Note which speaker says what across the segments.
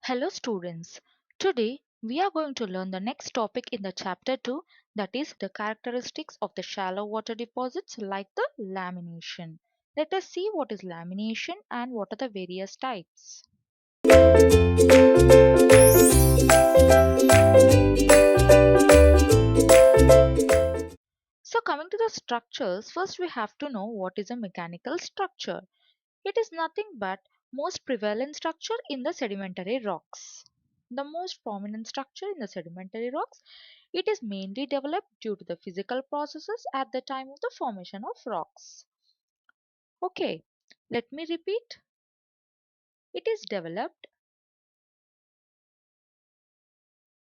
Speaker 1: Hello students. Today we are going to learn the next topic in the chapter 2, that is the characteristics of the shallow water deposits like the lamination. Let us see what is lamination and what are the various types. So coming to the structures, first we have to know what is a mechanical structure. It is nothing but most prevalent structure in the sedimentary rocks. The most prominent structure in the sedimentary rocks, it is mainly developed due to the physical processes at the time of the formation of rocks. Okay, let me repeat. It is developed,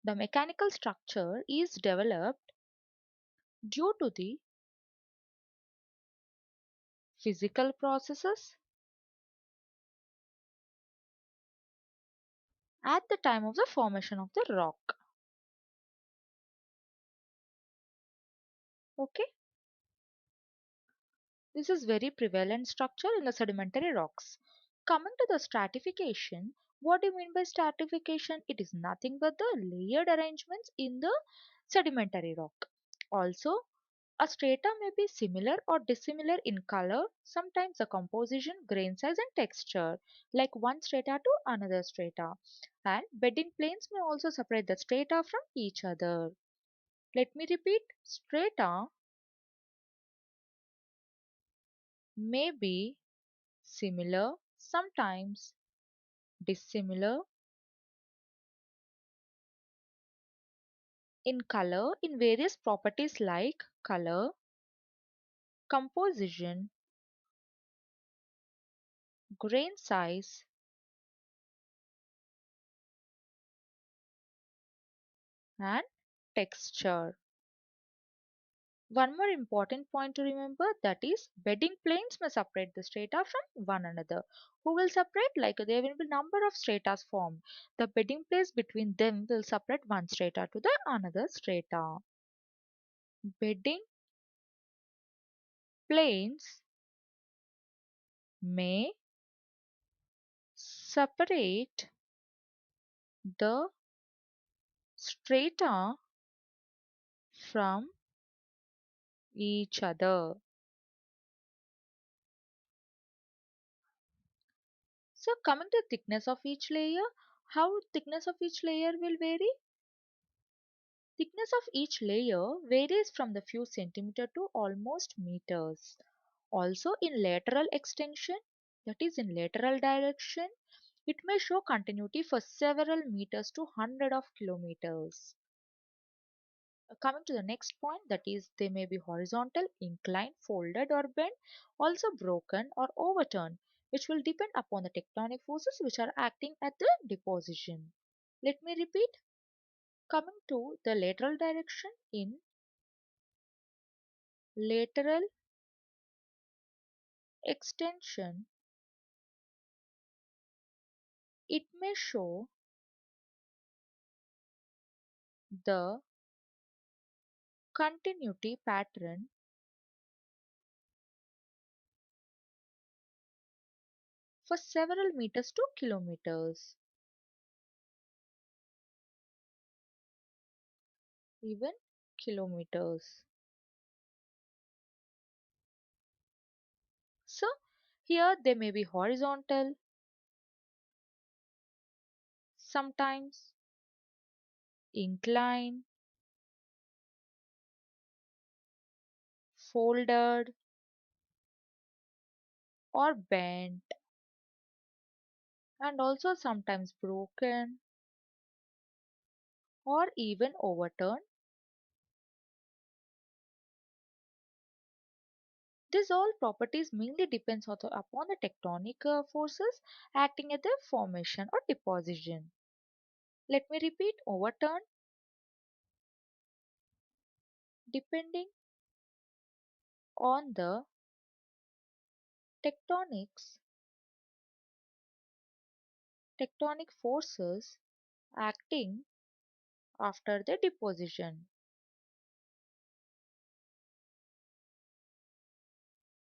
Speaker 1: the mechanical structure is developed due to the physical processes at the time of the formation of the rock. Okay, this is very prevalent structure in the sedimentary rocks. Coming to the stratification, what do you mean by stratification? It is nothing but the layered arrangements in the sedimentary rock. Also, a strata may be similar or dissimilar in color, sometimes the composition, grain size and texture, like one strata to another strata. And bedding planes may also separate the strata from each other. Let me repeat, strata may be similar, sometimes dissimilar in color in various properties like color, composition, grain size, and texture. One more important point to remember, that is bedding planes may separate the strata from one another. Who will separate? Like there will be number of stratas formed. The bedding planes between them will separate one strata to the another strata. Bedding planes may separate the strata from each other. So coming to thickness of each layer, how thickness of each layer will vary? Thickness of each layer varies from the few centimeter to almost meters. Also in lateral extension, that is in lateral direction, it may show continuity for several meters to hundred of kilometers. Coming to the next point, that is they may be horizontal, inclined, folded or bent, also broken or overturned, which will depend upon the tectonic forces which are acting at the deposition. Let me repeat. Coming to the lateral direction, in lateral extension, it may show the continuity pattern for several meters to kilometers, even kilometers. So here they may be horizontal, sometimes inclined, folded, or bent, and also sometimes broken or even overturned. These all properties mainly depends upon the tectonic forces acting at the formation or deposition. Let me repeat, overturn depending on the tectonics, tectonic forces acting after the deposition.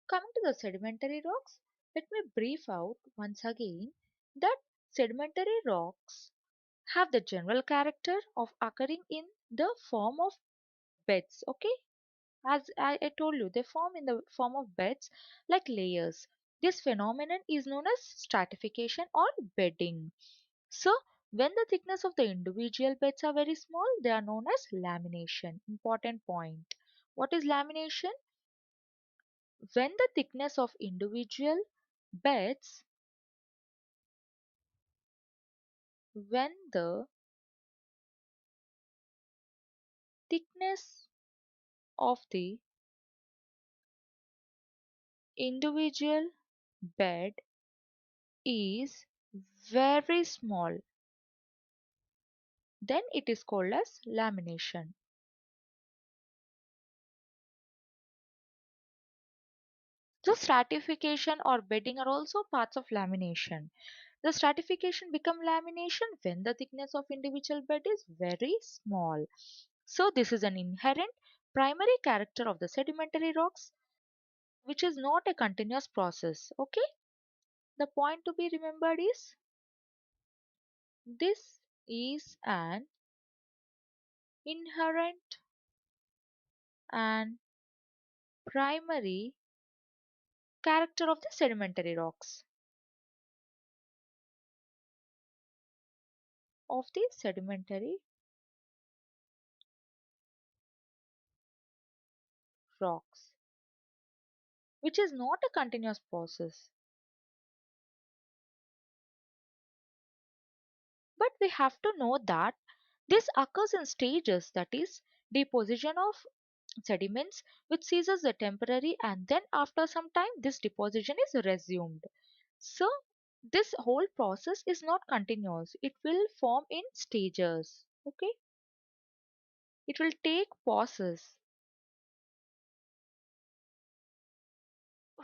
Speaker 1: Coming to the sedimentary rocks, let me brief out once again that Sedimentary rocks have the general character of occurring in the form of beds. Okay, as I told you, they form in the form of beds like layers. This phenomenon is known as stratification or bedding. So, when the thickness of the individual beds are very small, they are known as lamination. Important point. What is lamination? When the thickness of individual beds, when the thickness of the individual bed is very small, then it is called as lamination. So stratification or bedding are also parts of lamination. The stratification become lamination when the thickness of individual bed is very small. So this is an inherent primary character of the sedimentary rocks, which is not a continuous process. Okay, the point to be remembered is this is an inherent and primary character of the sedimentary rocks, which is not a continuous process. But we have to know that this occurs in stages, that is, deposition of sediments which ceases the temporary, and then after some time this deposition is resumed. So this whole process is not continuous. It will form in stages. Okay, it will take pauses,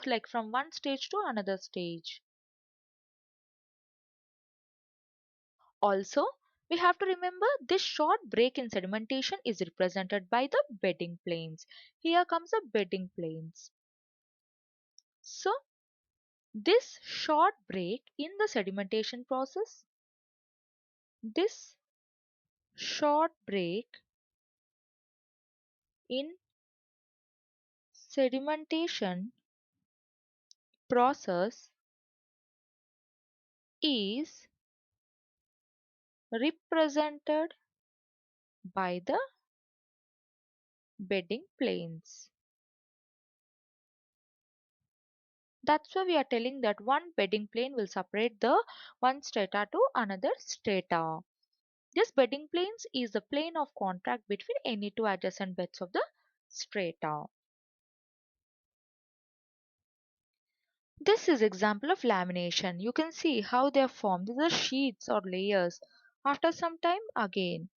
Speaker 1: like from one stage to another stage. Also, we have to remember this short break in sedimentation is represented by the bedding planes. Here comes the bedding planes. So, this short break in the sedimentation process, this short break in sedimentation process is represented by the bedding planes. That's why we are telling that one bedding plane will separate the one strata to another strata. This bedding planes is the plane of contact between any two adjacent beds of the strata. This is example of lamination. You can see how they are formed. These are sheets or layers. After some time again.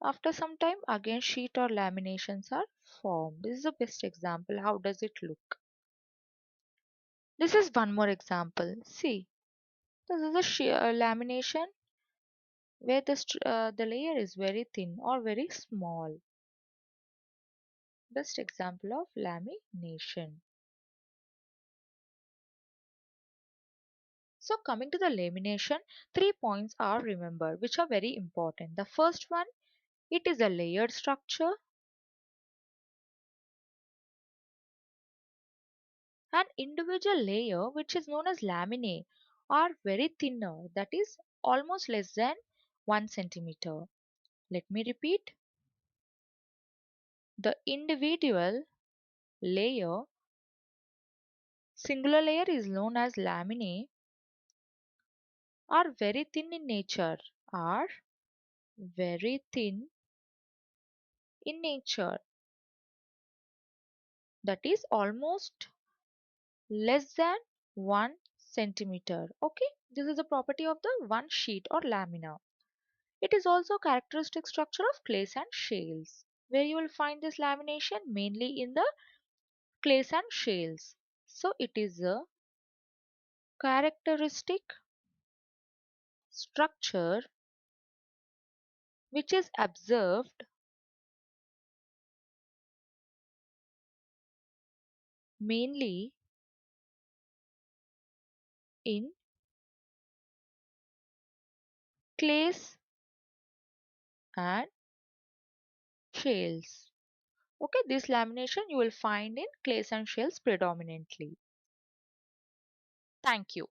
Speaker 1: After some time again sheet or laminations are formed. This is the best example. How does it look? This is one more example. See, this is a lamination where the layer is very thin or very small. Best example of lamination. So coming to the lamination, 3 points are remembered which are very important. The first one, it is a layered structure. An individual layer which is known as laminae are very thinner, that is almost less than 1 centimeter. Let me repeat. The individual layer, singular layer is known as laminae, are very thin in nature, are very thin in nature, that is almost less than 1 centimeter. Okay, this is a property of the one sheet or lamina. It is also characteristic structure of clays and shales, where you will find this lamination mainly in the clays and shales. So it is a characteristic structure which is observed mainly in clays and shales. Okay, this lamination you will find in clays and shales predominantly. Thank you.